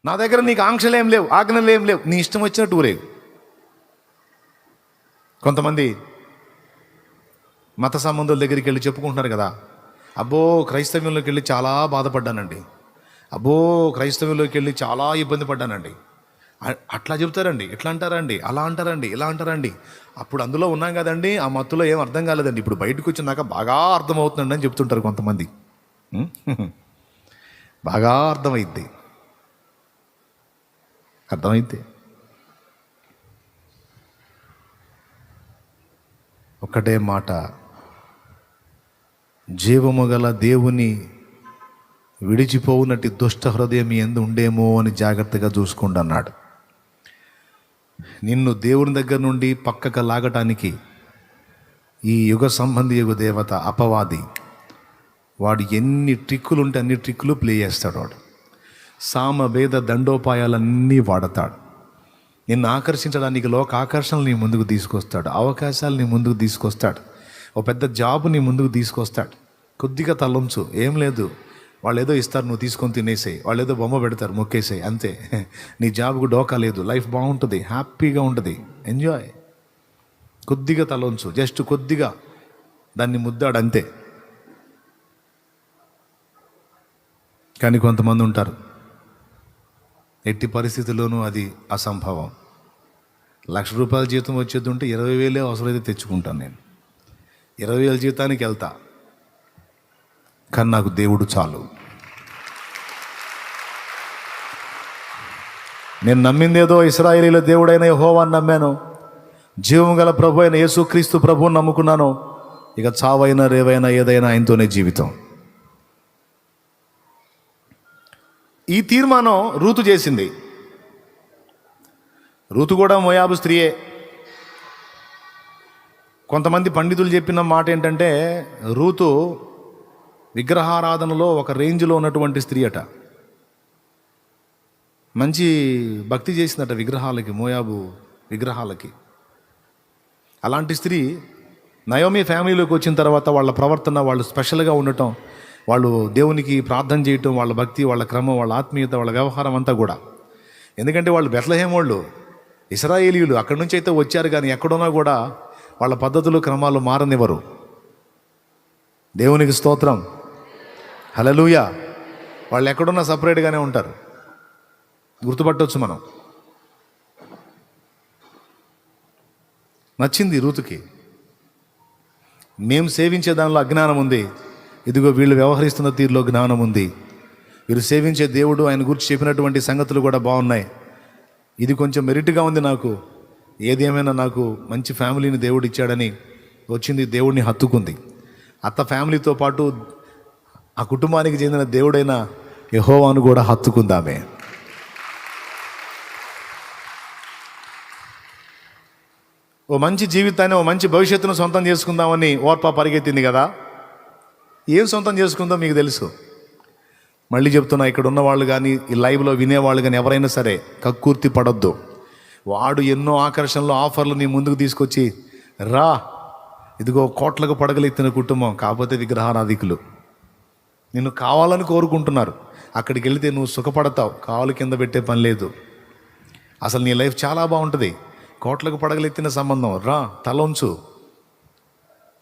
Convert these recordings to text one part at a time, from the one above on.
నా దగ్గర నీకు ఆంక్షలు ఏం లేవు, ఆజ్ఞలు ఏం లేవు, నీ ఇష్టం వచ్చినట్టు ఊరేగు. కొంతమంది మత సంబంధుల దగ్గరికి వెళ్ళి చెప్పుకుంటున్నారు కదా, అబ్బో క్రైస్తవ్యంలోకి వెళ్ళి చాలా బాధపడ్డానండి, అబ్బో క్రైస్తవ్యంలోకి వెళ్ళి చాలా ఇబ్బంది పడ్డానండి. అట్లా చెబుతారండి, ఎట్లా అంటారండి, అలా అంటారండి, ఇలా అంటారండి. అప్పుడు అందులో ఉన్నాం కదండి, ఆ మత్తులో ఏం అర్థం కాలేదండి, ఇప్పుడు బయటకు వచ్చినాక బాగా అర్థమవుతుందండి అని చెప్తుంటారు కొంతమంది. బాగా అర్థమైద్ది. ఒక్కటే మాట, జీవము గల దేవుని విడిచిపోవునట్టి దుష్ట హృదయం మీ యందు ఉండేమో అని జాగ్రత్తగా చూసుకోండి అన్నాడు. నిన్ను దేవుని దగ్గర నుండి పక్కకు లాగటానికి ఈ యుగ సంబంధి యుగ దేవత అపవాది వాడు ఎన్ని ట్రిక్కులు ఉంటే అన్ని ట్రిక్కులు ప్లే చేస్తాడు. వాడు సామవేద దండోపాయాలన్నీ వాడతాడు. నిన్ను ఆకర్షించడానికి లోక ఆకర్షణలు నీ ముందుకు తీసుకొస్తాడు, అవకాశాలు నీ ముందుకు తీసుకొస్తాడు, ఒక పెద్ద జాబు నీ ముందుకు తీసుకొస్తాడు. కొద్దిగా తలంచు, ఏం లేదు, వాళ్ళు ఏదో ఇస్తారు, నువ్వు తీసుకొని తినేసేయి, వాళ్ళు ఏదో బొమ్మ పెడతారు, మొక్కేసేయి, అంతే. నీ జాబ్కు డోకా లేదు, లైఫ్ బాగుంటుంది, హ్యాపీగా ఉంటుంది, ఎంజాయ్. కొద్దిగా తలంచు, జస్ట్ కొద్దిగా దాన్ని ముద్దాడు, అంతే. కానీ కొంతమంది ఉంటారు, ఎట్టి పరిస్థితుల్లోనూ అది అసంభవం. 1,00,000 రూపాయల జీతం వచ్చేది ఉంటే 20,000 అవసరమైతే తెచ్చుకుంటాను నేను, 20,000 జీతానికి వెళ్తా, కానీ నాకు దేవుడు చాలు. నేను నమ్మిందేదో ఇశ్రాయేలీయుల దేవుడైన యెహోవాను నమ్మాను, జీవం గల ప్రభు అయిన యేసుక్రీస్తు ప్రభువుని నమ్ముకున్నాను. ఇక చావైనా రేవైనా ఏదైనా ఆయనతోనే జీవితం. ఈ తీర్మానం రూతు చేసింది. రూతు కూడా మోయాబు స్త్రీయే. కొంతమంది పండితులు చెప్పిన మాట ఏంటంటే, రూతు విగ్రహారాధనలో ఒక రేంజ్లో ఉన్నటువంటి స్త్రీ అట. మంచి భక్తి చేసిందట విగ్రహాలకి, మోయాబు విగ్రహాలకి. అలాంటి స్త్రీ నయోమి ఫ్యామిలీలోకి వచ్చిన తర్వాత వాళ్ళ ప్రవర్తన, వాళ్ళు స్పెషల్గా ఉండటం, వాళ్ళు దేవునికి ప్రార్థన చేయటం, వాళ్ళ భక్తి, వాళ్ళ క్రమం, వాళ్ళ ఆత్మీయత, వాళ్ళ వ్యవహారం అంతా కూడా. ఎందుకంటే వాళ్ళు బెత్లెహేం వాళ్ళు, ఇశ్రాయేలీయులు, అక్కడి నుంచి అయితే వచ్చారు, కానీ ఎక్కడున్నా కూడా వాళ్ళ పద్ధతులు క్రమాలు మారనివ్వరు. దేవునికి స్తోత్రం, హల్లెలూయా. వాళ్ళు ఎక్కడున్నా సపరేట్గానే ఉంటారు, గుర్తుపట్టవచ్చు మనం. నచ్చింది రూతుకి. మేము సేవించే దానిలో అజ్ఞానం ఉంది, ఇదిగో వీళ్ళు వ్యవహరిస్తున్న తీరులో జ్ఞానం ఉంది. వీరు సేవించే దేవుడు, ఆయన గురించి చెప్పినటువంటి సంగతులు కూడా బాగున్నాయి, ఇది కొంచెం మెరిట్గా ఉంది నాకు. ఏది ఏమైనా నాకు మంచి ఫ్యామిలీని దేవుడు ఇచ్చాడని వచ్చింది, దేవుడిని హత్తుకుంది. అత్త ఫ్యామిలీతో పాటు ఆ కుటుంబానికి చెందిన దేవుడైన యెహోవాను కూడా హత్తుకుందామే. ఓ మంచి జీవితాన్ని, ఓ మంచి భవిష్యత్తును సొంతం చేసుకుందామని ఓర్ప పరిగెత్తింది కదా. ఏం సొంతం చేసుకుందో మీకు తెలుసు. మళ్ళీ చెప్తున్నా, ఇక్కడ ఉన్నవాళ్ళు కానీ ఈ లైవ్లో వినేవాళ్ళు కానీ ఎవరైనా సరే కక్కుర్తి పడొద్దు. వాడు ఎన్నో ఆకర్షణలు, ఆఫర్లు నీ ముందుకు తీసుకొచ్చి, రా ఇదిగో కోట్లకు పడగలెత్తిన కుటుంబం, కాకపోతే విగ్రహారాధికులు నిన్ను కావాలని కోరుకుంటున్నారు. అక్కడికి వెళితే నువ్వు సుఖపడతావు, కాలు కింద పెట్టే పని లేదు. అసలు నీ లైఫ్ చాలా బాగుంటుంది. కోట్లకు పడగలెత్తిన సంబంధం, రా తలొంచు.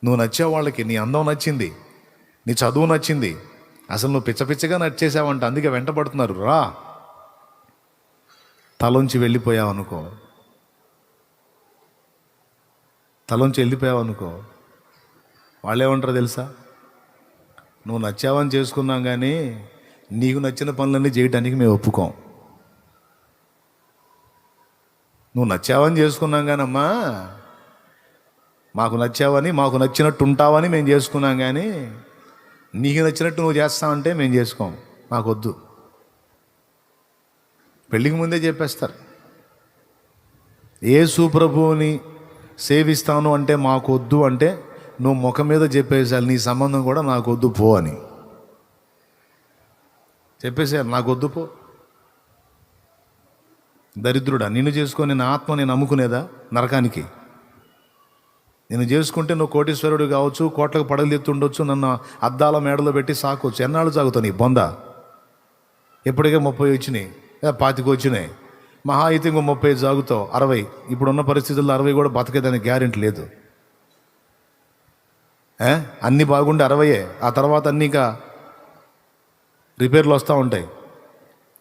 నువ్వు నచ్చే వాళ్ళకి నీ అందం నచ్చింది, నీ చదువు నచ్చింది, అసలు నువ్వు పిచ్చపిచ్చగా నచ్చేసావంట, అందుకే వెంటబడుతున్నారు. రా తలొంచి వెళ్ళిపోయావనుకో, తలొంచి వెళ్ళిపోయావనుకో, వాళ్ళు ఏమంటారో తెలుసా? నువ్వు నచ్చావని చేసుకున్నాం, కానీ నీకు నచ్చిన పనులన్నీ చేయడానికి మేము ఒప్పుకోం. నువ్వు నచ్చావని చేసుకున్నాం కానమ్మా, మాకు నచ్చావని, మాకు నచ్చినట్టు ఉంటావని మేము చేసుకున్నాం, కానీ నీకు నచ్చినట్టు నువ్వు చేస్తావంటే మేము చేసుకోం, మాకొద్దు. పెళ్ళికి ముందే చెప్పేస్తారు, యేసు ప్రభువుని సేవిస్తాను అంటే మాకొద్దు అంటే నువ్వు ముఖం మీద చెప్పేసారు, నీ సంబంధం కూడా నాకొద్దు పో అని చెప్పేసారు. నాకొద్దు పో. దరిద్రుడా, నిన్ను చేసుకొని నా ఆత్మ నేను అమ్ముకునేదా నరకానికి? నేను చేసుకుంటే నువ్వు కోటీశ్వరుడు కావచ్చు, కోట్లకు పడగలు ఎత్తుండొచ్చు, నన్ను అద్దాల మేడలో పెట్టి సాకోవచ్చు, ఎన్నాళ్ళు సాగుతావు నీ బొంద? ఎప్పటికే 30 వచ్చినాయి, 25 వచ్చినాయి, మహా అయితే ఇంకో 30 సాగుతావు, 60. ఇప్పుడున్న పరిస్థితుల్లో 60 కూడా బతకేదానికి గ్యారెంటీ లేదు. అన్నీ బాగుండే 60, ఆ తర్వాత అన్నీ ఇక రిపేర్లు వస్తూ ఉంటాయి.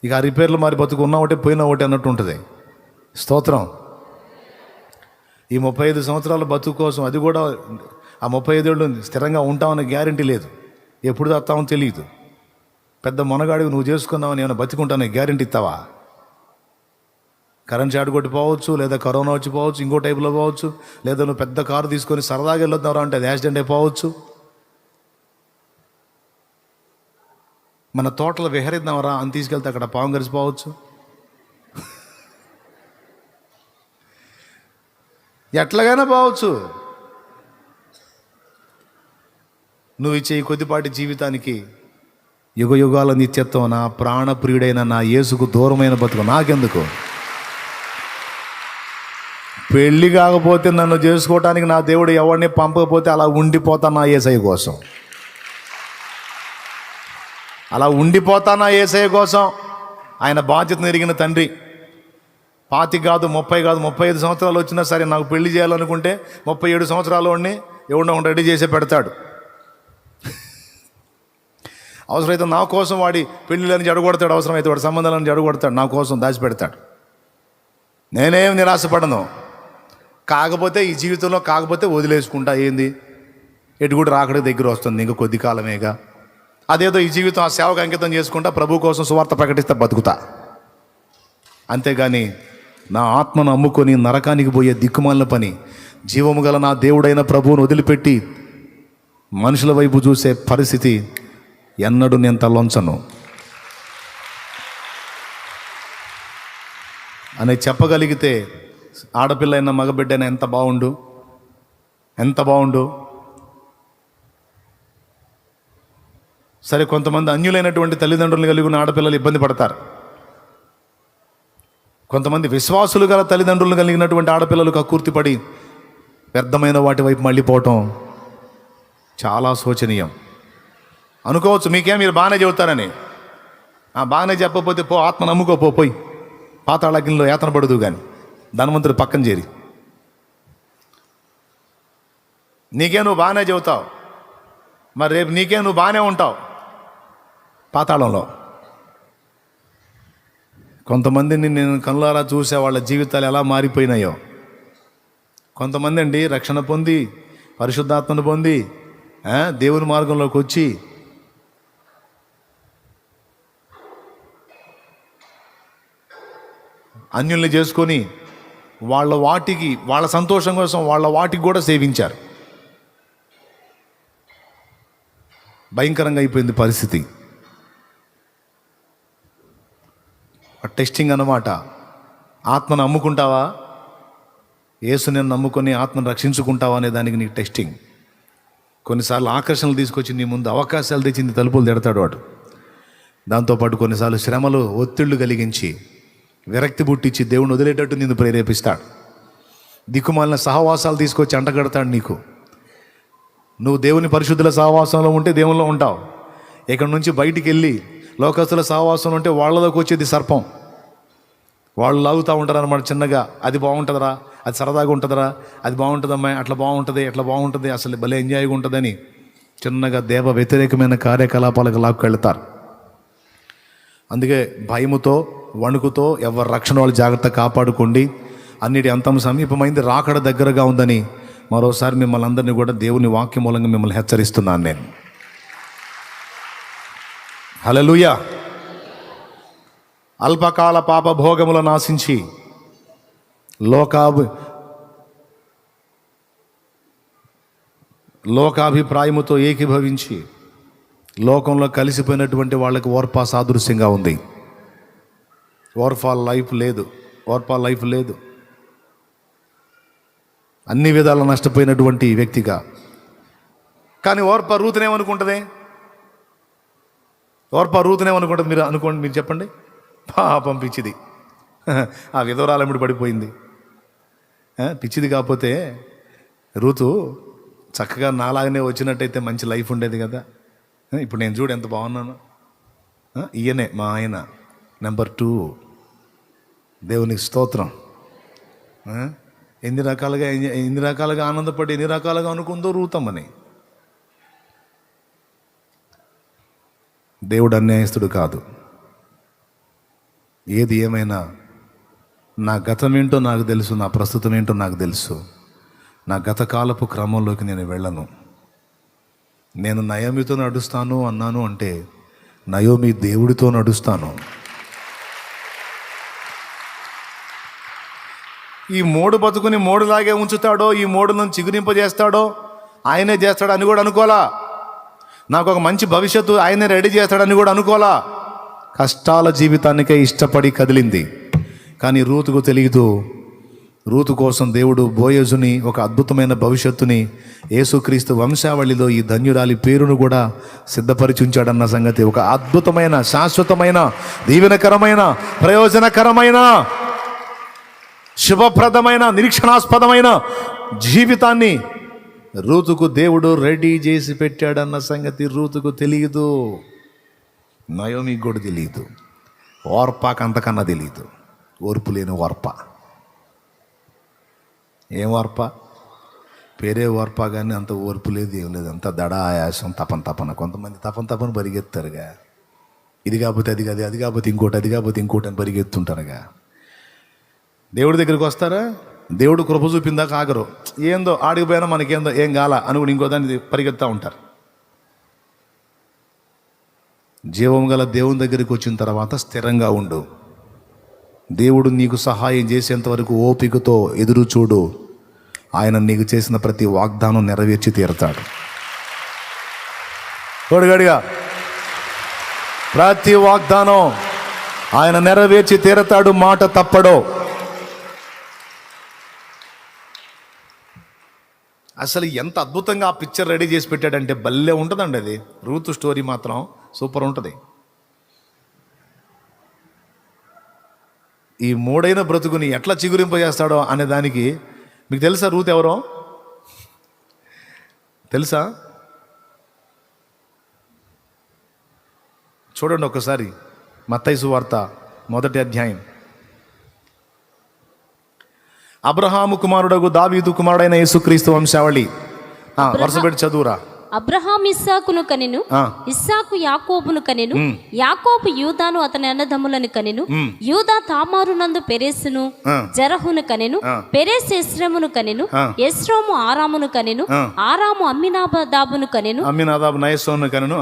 ఇక ఆ రిపేర్లు మరి బతుకు ఉన్నా ఒకటి పోయినా ఒకటి అన్నట్టు ఉంటుంది. స్తోత్రం. ఈ 35 సంవత్సరాల బతుకు కోసం, అది కూడా ఆ 35 ఏళ్ళు స్థిరంగా ఉంటామని గ్యారెంటీ లేదు. ఎప్పుడు వస్తామో తెలియదు. పెద్ద మొనగాడివి నువ్వు చేసుకున్నావని ఏమైనా బతికుంటానని గ్యారెంటీ ఇస్తావా? కరెంట్ షాట్ కొట్టిపోవచ్చు, లేదా కరోనా వచ్చిపోవచ్చు, ఇంకో టైపులో పోవచ్చు, లేదా నువ్వు పెద్ద కారు తీసుకొని సరదాగా వెళ్ళొద్దారా అంటే అది యాక్సిడెంట్ అయిపోవచ్చు. మన తోటలో విహరిద్దామరా అని తీసుకెళ్తే అక్కడ పాము గరిచిపోవచ్చు. ఎట్లాగైనా పోవచ్చు. నువ్వు ఇచ్చే ఈ కొద్దిపాటి జీవితానికి యుగ యుగాల నిత్యత్వం, నా ప్రాణప్రియుడైన నా యేసుకు దూరమైన బతుకు నాకెందుకు? పెళ్ళి కాకపోతే నన్ను చేసుకోవటానికి నా దేవుడు ఎవరిని పంపకపోతే అలా ఉండిపోతాను నా యేసయ్య కోసం. అలా ఉండిపోతాను నా యేసయ్య కోసం. ఆయన బాధ్యతను ఎరిగిన తండ్రి. 25 కాదు, 30 కాదు, 35 సంవత్సరాలు వచ్చినా సరే నాకు పెళ్లి చేయాలనుకుంటే 37 సంవత్సరాల వాడిని ఎవడో రెడీ చేసే పెడతాడు. అవసరమైతే నా కోసం వాడి పెళ్ళిళ్ళని జడగొడతాడు, అవసరమైతే వాడి సంబంధాలను జడగొడతాడు, నా కోసం దాచిపెడతాడు. నేనేం నిరాశపడను. కాకపోతే ఈ జీవితంలో కాకపోతే వదిలేసుకుంటా. ఏంది ఎటు కూడా రాకడికి దగ్గర వస్తుంది, ఇంకా కొద్ది కాలమేగా. అదేదో ఈ జీవితం ఆ సేవకు అంకితం చేసుకుంటా, ప్రభు కోసం సువార్త ప్రకటిస్తే బతుకుతా. అంతేగాని నా ఆత్మను అమ్ముకొని నరకానికి పోయే దిక్కుమాలిన పని, జీవము గల నా దేవుడైన ప్రభువును వదిలిపెట్టి మనుషుల వైపు చూసే పరిస్థితి ఎన్నడూ నేను తలొంచను అని చెప్పగలిగితే ఆడపిల్ల అయినా మగబిడ్డైనా ఎంత బాగుండు, ఎంత బాగుండు. సరే, కొంతమంది అన్యులైనటువంటి తల్లిదండ్రులు కలిగి ఉన్న ఆడపిల్లలు ఇబ్బంది పడతారు. కొంతమంది విశ్వాసులు గల తల్లిదండ్రులు కలిగినటువంటి ఆడపిల్లలు కక్కుర్తిపడి వ్యర్థమైన వాటి వైపు మళ్ళీపోవటం చాలా శోచనీయం. అనుకోవచ్చు మీకేం మీరు బాగానే చెబుతారని. బాగానే చెప్పకపోతే పో, ఆత్మ నమ్ముకోపో, పోయి పాతాళాగ్నిలో యాతన పడదు. కానీ ధనవంతుడు పక్కన చేరి నీకే నువ్వు బాగానే చెబుతావు, మరి రేపు నీకే నువ్వు బాగానే ఉంటావు పాతాళంలో. కొంతమందిని నేను కనులారా చూసే వాళ్ళ జీవితాలు ఎలా మారిపోయినాయో. కొంతమంది అండి రక్షణ పొంది, పరిశుద్ధాత్మను పొంది, దేవుని మార్గంలోకి వచ్చి అన్యుల్ని చేసుకొని వాళ్ళ సంతోషం కోసం వాళ్ళ వాటికి కూడా సేవించారు. భయంకరంగా అయిపోయింది పరిస్థితి. టెస్టింగ్ అన్నమాట. ఆత్మను అమ్ముకుంటావా, యేసుని నమ్ముకొని ఆత్మను రక్షించుకుంటావా అనే దానికి నీకు టెస్టింగ్. కొన్నిసార్లు ఆకర్షణలు తీసుకొచ్చి నీ ముందు అవకాశాలు తెచ్చింది తలుపులు తెడతాడు వాడు. దాంతోపాటు కొన్నిసార్లు శ్రమలు, ఒత్తిళ్లు కలిగించి, విరక్తి పుట్టించి దేవుని వదిలేటట్టు నిన్ను ప్రేరేపిస్తాడు. దిక్కుమాలిన సహవాసాలు తీసుకొచ్చి అంటగడతాడు నీకు. నువ్వు దేవుని పరిశుద్ధుల సహవాసంలో ఉంటే దేవుల్లో ఉంటావు. ఇక్కడ నుంచి బయటికి వెళ్ళి లోకస్తుల సహవాసంలో ఉంటే వాళ్ళలోకి వచ్చేది సర్పం. వాళ్ళు లాగుతూ ఉంటారు అన్నమాట చిన్నగా. అది బాగుంటుందిరా, అది సరదాగా ఉంటుందిరా, అది బాగుంటుందమ్మా, అట్లా బాగుంటుంది, ఎట్లా బాగుంటుంది, అసలు భలే ఎంజాయ్గా ఉంటుందని చిన్నగా దేవ వ్యతిరేకమైన కార్యకలాపాలకు లాక్కెళ్తారు. అందుకే భయముతో, వణుకుతో ఎవరి రక్షణ వాళ్ళు జాగ్రత్త కాపాడుకోండి. అన్నిటి అంతం సమీపమైంది, రాకడ దగ్గరగా ఉందని మరోసారి మిమ్మల్ని అందరినీ కూడా దేవుని వాక్యం మూలంగా మిమ్మల్ని హెచ్చరిస్తున్నాను నేను. హల్లెలూయా. అల్పకాల పాప భోగములను ఆశించి లోకాభిప్రాయముతో ఏకీభవించి లోకంలో కలిసిపోయినటువంటి వాళ్ళకి ఓర్పా సాదృశ్యంగా ఉంది. ఓర్పా లైఫ్ లేదు. అన్ని విధాలా నష్టపోయినటువంటి వ్యక్తిగా. కానీ ఓర్పా రూతునేమనుకుంటుంది? మీరు చెప్పండి. పాపం పిచ్చిది, ఆ విధవరాలమ్మడి పడిపోయింది. పిచ్చిది కాకపోతే రూతు చక్కగా నాలాగనే వచ్చినట్టయితే మంచి లైఫ్ ఉండేది కదా. ఇప్పుడు నేను చూడు ఎంత బాగున్నాను. ఈయనే మా ఆయన నెంబర్ 2. దేవునికి స్తోత్రం. ఎన్ని రకాలుగా ఆనందపడి ఎన్ని రకాలుగా అనుకుందో రూతమ్మని. దేవుడు అన్యాయస్తుడు కాదు. ఏది ఏమైనా నా గతం ఏంటో నాకు తెలుసు, నా ప్రస్తుతం ఏంటో నాకు తెలుసు. నా గతకాలపు క్రమంలోకి నేను వెళ్ళను. నేను నయోమితో నడుస్తాను అన్నాను అంటే నయోమి దేవుడితో నడుస్తాను. ఈ మోడు బతుకుని మోడులాగే ఉంచుతాడో, ఈ మోడులను చిగురింపజేస్తాడో ఆయనే చేస్తాడు అని కూడా అనుకోలా. నాకు ఒక మంచి భవిష్యత్తు ఆయనే రెడీ చేస్తాడని కూడా అనుకోలా. కష్టాల జీవితానికే ఇష్టపడి కదిలింది. కానీ రూతుకు తెలియదు, రూతు కోసం దేవుడు బోయజుని ఒక అద్భుతమైన భవిష్యత్తుని యేసుక్రీస్తు వంశావళిలో ఈ ధన్యురాలి పేరును కూడా సిద్ధపరిచి ఉంచాడన్న సంగతి. ఒక అద్భుతమైన, శాశ్వతమైన, దీవెనకరమైన, ప్రయోజనకరమైన, శుభప్రదమైన, నిరీక్షణాస్పదమైన జీవితాన్ని రూతుకు దేవుడు రెడీ చేసి పెట్టాడన్న సంగతి రూతుకు తెలియదు. నయోమికి కూడా తెలియదు. ఓర్పాకు అంతకన్నా తెలియదు. ఓర్పు లేని ఓర్ప. ఏం ఓర్ప? పేరే ఓర్ప, కానీ అంత ఓర్పు లేదు, ఏం లేదు. అంత దడ, ఆయాసం, తపన. కొంతమంది తపన పరిగెత్తారుగా. ఇది కాకపోతే అది కాదు, అది కాకపోతే ఇంకోటి, అది కాకపోతే ఇంకోటి అని పరిగెత్తుంటారుగా. దేవుడి దగ్గరికి వస్తారా, దేవుడు కృప చూపిందాక ఆగరు. ఏందో ఆడిపోయినా మనకేందో ఏం కాల అని కూడా ఇంకో దాన్ని పరిగెత్తా ఉంటారు. జీవం గల దేవుని దగ్గరికి వచ్చిన తర్వాత స్థిరంగా ఉండు. దేవుడు నీకు సహాయం చేసేంత వరకు ఓపికతో ఎదురు చూడు. ఆయన నీకు చేసిన ప్రతి వాగ్దానం నెరవేర్చి తీరుతాడు. తోడుగడిగా ప్రతి వాగ్దానం ఆయన నెరవేర్చి తీరతాడు. మాట తప్పడో. అసలు ఎంత అద్భుతంగా ఆ పిక్చర్ రెడీ చేసి పెట్టాడంటే భలే ఉంటుందండి అది. రూతు స్టోరీ మాత్రం సూపర్ ఉంటుంది. ఈ మూడైన బ్రతుకుని ఎట్లా చిగురింపజేస్తాడో అనే దానికి మీకు తెలుసా రూత్ ఎవరో? తెలుసా? చూడండి ఒకసారి మత్తయి సువార్త 1వ అధ్యాయం. అబ్రహాము కుమారుడగు దావీదు కుమారుడైన యేసుక్రీస్తు వంశావళి. వరుసపెట్టి చదువురా. అబ్రహాం ఇస్సాకును కనెను, ఇస్సాకు యాకోబును కనెను, యాకోబు యూదాను అతని అన్నదమ్ములను కనెను, యూదా తామారు నందు పెరేసును జరహును కనెను, పెరేస్ ఎస్రోమును కనెను, ఎస్రోము ఆరామును కనెను, ఆరాము అమ్మినాదాబును కనెను, అమ్మినాదాబు నయస్సోను కనెను,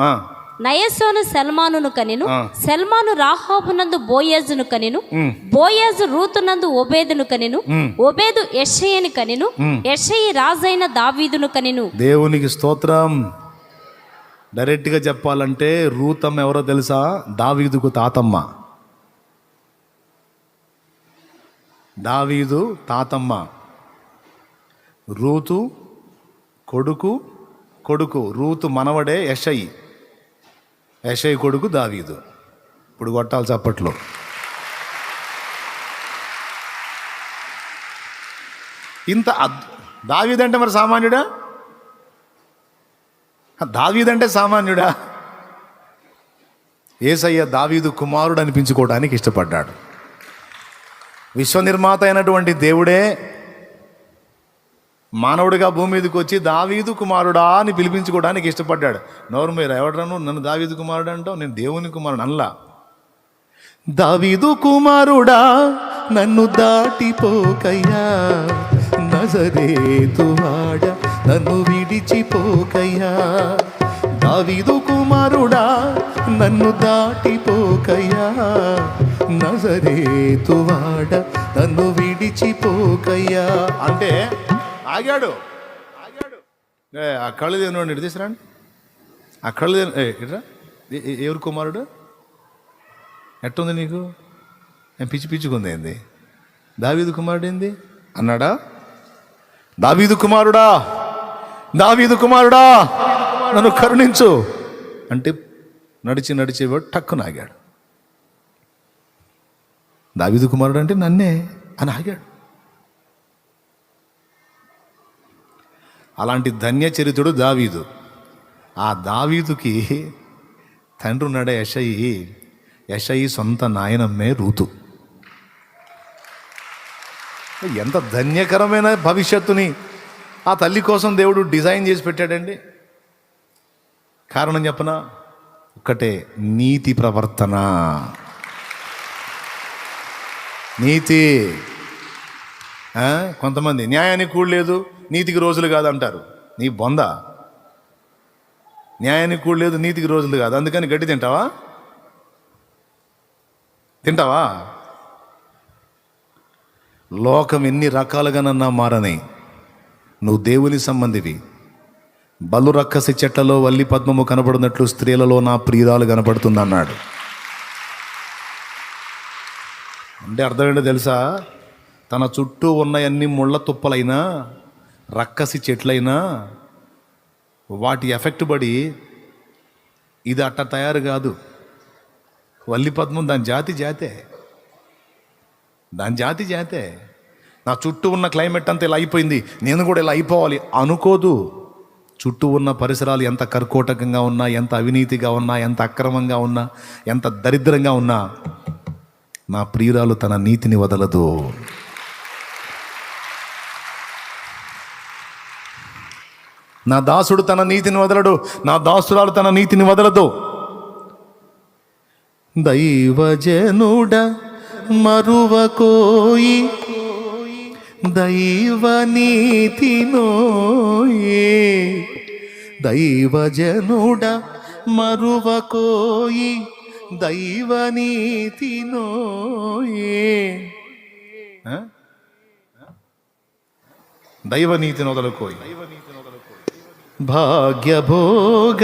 నయస్సోను సల్మానును కనెను, సల్మాను రాహాబునందు బోయేజును కనెను, బోయేజు రూతునందు ఒబేదును కనెను, ఒబేదు యెషయిని కనెను, యెషయి రాజైన దావీదును కనెను. దేవునికి స్తోత్రం. డైరెక్ట్గా చెప్పాలంటే రూతమ్మ ఎవరో తెలుసా? దావీదుకు తాతమ్మ. దావీదు తాతమ్మ. రూతు కొడుకు రూతు మనవడే యెషయి. యెషయి కొడుకు దావీదు. ఇప్పుడు కొట్టాలి చప్పట్లో. ఇంత దావీదంటే మరి సామాన్యుడా? దావీదంటే సామాన్యుడా? యేసయ్య దావీదు కుమారుడు అనిపించుకోవడానికి ఇష్టపడ్డాడు. విశ్వనిర్మాత అయినటువంటి దేవుడే మానవుడిగా భూమి మీదకి వచ్చి దావీదు కుమారుడా అని పిలిపించుకోవడానికి ఇష్టపడ్డాడు. నోరు మీరు ఎవడను నన్ను దావీదు కుమారుడు అంటావు? నేను దేవుని కుమారుడు అనలా. దావీదు కుమారుడా నన్ను దాటిపోకయ్యా, నజరేతువాడ నన్ను విడిచిపోకయ్యా. దావీదు కుమారుడా నన్ను దాటిపోకయ్యా, నజరేతువాడ నన్ను విడిచిపోకయ్యా అంటే ఆగాడు. ఆ కళ్ళు దేవుని ఇటు తీసుకురండి. ఆ కళ్ళు ఇట్రా. ఎవరు కుమారుడు? ఎట్టుంది నీకు? నేను పిచ్చుకుంది ఏంది? దావీదు కుమారుడు ఏంది అన్నాడా? దావీదు కుమారుడా నన్ను కరుణించు అంటే నడిచేవాడు టక్కున ఆగాడు. దావీదు కుమారుడు అంటే నన్నే అని ఆగాడు. అలాంటి ధన్య చరిత్రుడు దావీదు. ఆ దావీదుకి తండ్రి ఉన్నాడే యెషయి సొంత నాయనమ్మే రూతు. ఎంత ధన్యకరమైన భవిష్యత్తుని ఆ తల్లి కోసం దేవుడు డిజైన్ చేసి పెట్టాడండి. కారణం చెప్పనా? ఒక్కటే, నీతి ప్రవర్తన. నీతి. కొంతమంది న్యాయానికి కూడలేదు, నీతికి రోజులు కాదంటారు. నీ బొంద. న్యాయానికి కూడలేదు, నీతికి రోజులు కాదు, అందుకని గడ్డి తింటావా? లోకం ఎన్ని రకాలుగానన్నా మారని, నువ్వు దేవుని సంబంధివి. బలు రక్కసి చెట్లలో వల్లి పద్మము కనబడినట్లు స్త్రీలలో నా ప్రియురాలు కనబడుతుంది అన్నాడు. అంటే అర్థం ఏంటో తెలుసా? తన చుట్టూ ఉన్నవన్నీ ముళ్ళ తుప్పలైనా రక్కసి చెట్లైనా వాటి ఎఫెక్ట్ పడి ఇది అట్ట తయారు కాదు. వల్లి పద్మం దాని జాతే. నా చుట్టూ ఉన్న క్లైమేట్ అంతా ఇలా అయిపోయింది, నేను కూడా ఇలా అయిపోవాలి అనుకోదు. చుట్టూ ఉన్న పరిసరాలు ఎంత కర్కోటకంగా ఉన్నా, ఎంత అవినీతిగా ఉన్నా, ఎంత అక్రమంగా ఉన్నా, ఎంత దరిద్రంగా ఉన్నా, నా ప్రియురాలు తన నీతిని వదలదు. నా దాసుడు తన నీతిని వదలడు, నా దాసురాలు తన నీతిని వదలదు. దైవజనుడ మరువకోయి దైవ నీతినోయే, దైవజనుడ మరువకోయి దైవ నీతినోయే. దైవ నీతిని వదలుకోయి. భాగ్యభోగ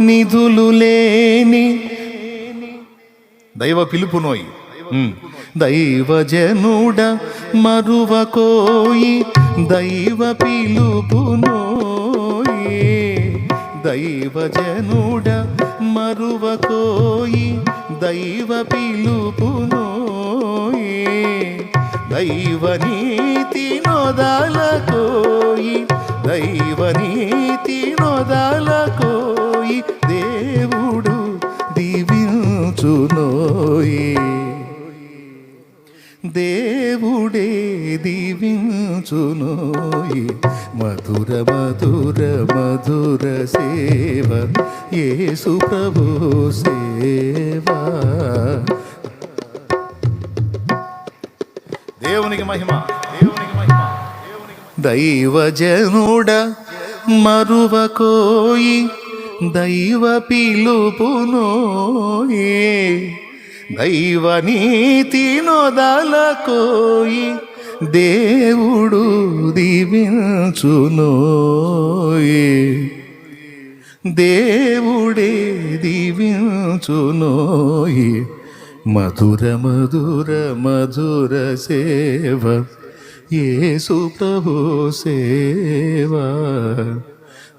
నిధులు లేని దైవ పిలుపునోయి. దైవజనుడ మరువకోయి దైవ పిలుపునోయి, దైవజనుడ మరువకోయి దైవ పిలుపునోయి, దైవ నీతి నొదలకోయి దైవ నీతి నొదలకోయి, దేవుడు దీవించునోయి, దేవుడే దీవించునోయి. మధుర మధుర మధుర సేవ యేసు ప్రభు సేవ. దేవునికి మహిమ, దేవునికి మహిమ. దైవజనుడ మరువకోయి దైవ పిలుపునోయి, దైవ నీతి నొదలకోయి, దేవుడు దీవించునోయి, దేవుడే దీవించునోయి. మధుర మధుర మధుర సేవ యేసు ప్రభు సేవ,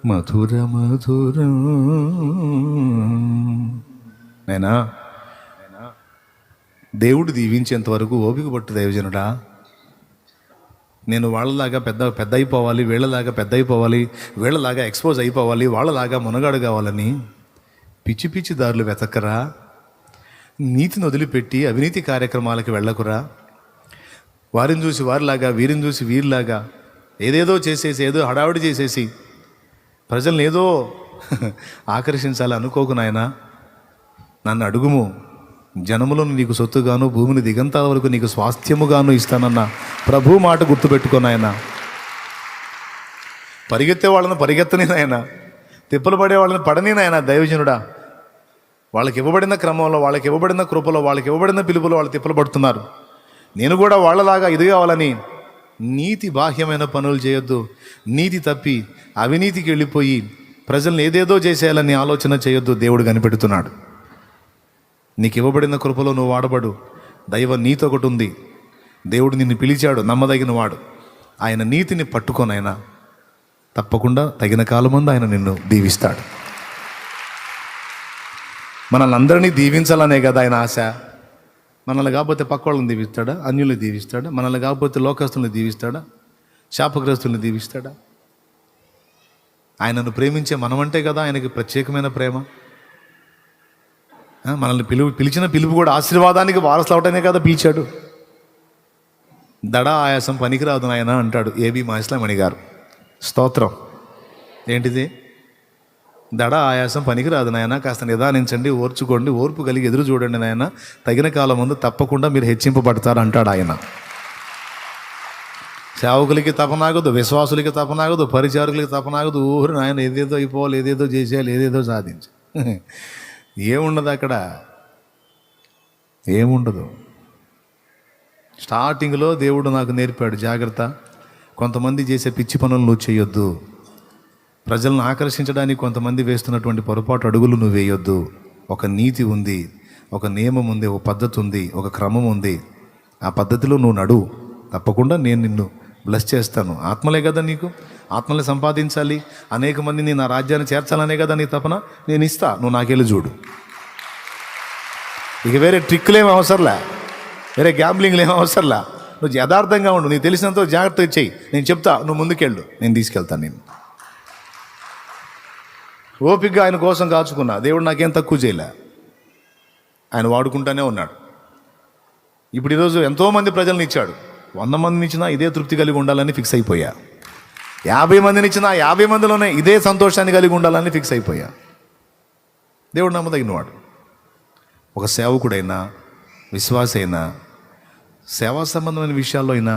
మధుర మధురం. నేనా దేవుడు దీవించేంత వరకు ఓపిక పట్టు దైవజనుడా. నేను వాళ్ళలాగా పెద్ద అయిపోవాలి, వీళ్ళలాగా పెద్ద అయిపోవాలి, వీళ్ళలాగా ఎక్స్పోజ్ అయిపోవాలి, వాళ్ళలాగా మునగాడు కావాలని పిచ్చి పిచ్చి దారులు వెతకరా. నీతిని వదిలిపెట్టి అవినీతి కార్యక్రమాలకు వెళ్ళకురా. వారిని చూసి వారిలాగా, వీరిని చూసి వీరిలాగా ఏదేదో చేసేసి, ఏదో హడావుడి చేసేసి ప్రజల్ని ఏదో ఆకర్షించాలి అనుకోకు నాయనా. నన్ను అడుగుము, జనములను నీకు సొత్తుగాను, భూమిని దిగంతాల వరకు నీకు స్వాస్థ్యముగాను ఇస్తానన్న ప్రభు మాట గుర్తుపెట్టుకో నాయన. పరిగెత్తే వాళ్ళని పరిగెత్తని నాయన, తిప్పలు పడే వాళ్ళని పడని నాయన. దైవజనుడా, వాళ్ళకి ఇవ్వబడిన క్రమంలో, వాళ్ళకి ఇవ్వబడిన కృపలో, వాళ్ళకి ఇవ్వబడిన పిలుపులో వాళ్ళు తిప్పలు పడుతున్నారు. నేను కూడా వాళ్ళలాగా ఇది కావాలని నీతి బాహ్యమైన పనులు చేయొద్దు. నీతి తప్పి అవినీతికి వెళ్ళిపోయి ప్రజల్ని ఏదేదో చేసేయాలని ఆలోచన చేయొద్దు. దేవుడు కనిపెడుతున్నాడు. నీకు ఇవ్వబడిన కృపలో నువ్వు వాడబడు. దైవ నీతి ఒకటి ఉంది. దేవుడు నిన్ను పిలిచాడు, నమ్మదగిన వాడు. ఆయన నీతిని పట్టుకొనైనా తప్పకుండా తగిన కాలమందు ఆయన నిన్ను దీవిస్తాడు. మనల్ని అందరినీ దీవించాలనే కదా ఆయన ఆశ. మనల్ని కాకపోతే పక్క వాళ్ళని దీవిస్తాడా? అన్యుల్ని దీవిస్తాడా? మనల్ని కాకపోతే లోకస్తుల్ని దీవిస్తాడా? శాపగ్రస్తుల్ని దీవిస్తాడా? ఆయనను ప్రేమించే మనమంటే కదా ఆయనకి ప్రత్యేకమైన ప్రేమ. మనల్ని పిలిచిన పిలుపు కూడా ఆశీర్వాదానికి వారసులు అవటమే కదా పిలిచాడు. దడ ఆయాసం పనికిరాదు నాయన అంటాడు ఏబి మాస్లామణి గారు. స్తోత్రం. ఏంటిది? దడ ఆయాసం పనికిరాదు నాయన, కాస్త నిదానించండి, ఓర్చుకోండి, ఓర్పు కలిగి ఎదురు చూడండి నాయన, తగిన కాలం ముందు తప్పకుండా మీరు హెచ్చింపబడతారు అంటాడు ఆయన. సేవకులకి తపనాగదు, విశ్వాసులకి తపనాగదు, పరిచారకులకి తపనాగదు. ఊరు నాయన ఏదేదో అయిపోవాలి, ఏదేదో చేసేయాలి, ఏదేదో సాధించి ఏముండదు అక్కడ, ఏముండదు. స్టార్టింగ్లో దేవుడు నాకు నేర్పాడు, జాగ్రత్త, కొంతమంది చేసే పిచ్చి పనులు నువ్వు చేయొద్దు. ప్రజలను ఆకర్షించడానికి కొంతమంది వేస్తున్నటువంటి పొరపాటు అడుగులు నువ్వు వేయొద్దు. ఒక నీతి ఉంది, ఒక నియమం ఉంది, ఒక పద్ధతి ఉంది, ఒక క్రమం ఉంది. ఆ పద్ధతిలో నువ్వు నడువు, తప్పకుండా నేను నిన్ను బ్లెస్ చేస్తాను. ఆత్మలే కదా నీకు, ఆత్మలే సంపాదించాలి, అనేక మందిని నా రాజ్యాన్ని చేర్చాలనే కదా నీ తపన. నేను ఇస్తా, నువ్వు నాకెళ్ళి చూడు. ఇక వేరే ట్రిక్లేం అవసరంలే, వేరే గ్యాంబ్లింగ్లు ఏం అవసరంలా. నువ్వు యథార్థంగా ఉండు, నీకు తెలిసినంత జాగ్రత్తగా చెయ్యి. నేను చెప్తా, నువ్వు ముందుకెళ్ళు, నేను తీసుకెళ్తాను. నేను ఓపికగా ఆయన కోసం కాచుకున్నా. దేవుడు నాకేం తక్కువ చేయలే, ఆయన వాడుకుంటానే ఉన్నాడు. ఇప్పుడు ఈరోజు ఎంతోమంది ప్రజలను ఇచ్చాడు. 100 మందిని ఇచ్చినా ఇదే తృప్తి కలిగి ఉండాలని ఫిక్స్ అయిపోయా. 50 మందిని ఇచ్చినా 50 మందిలోనే ఇదే సంతోషాన్ని కలిగి ఉండాలని ఫిక్స్ అయిపోయా. దేవుడు నమ్మదగినవాడు. ఒక సేవకుడైనా, విశ్వాస అయినా, సేవా సంబంధమైన విషయాల్లో అయినా,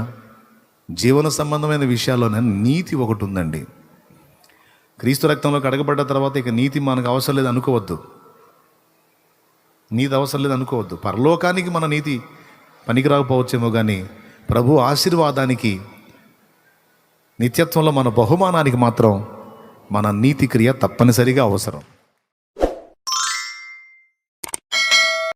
జీవన సంబంధమైన విషయాల్లోనైనా నీతి ఒకటి ఉందండి. క్రీస్తు రక్తంలో కడగబడ్డ తర్వాత ఇక నీతి మనకు అవసరం లేదు అనుకోవద్దు. నీతి అవసరం లేదు అనుకోవద్దు. పరలోకానికి మన నీతి పనికి రాకపోవచ్చేమో, కానీ ప్రభు ఆశీర్వాదానికి, నిత్యత్వంలో మన బహుమానానికి మాత్రం మన నీతి క్రియ తప్పనిసరిగా అవసరం.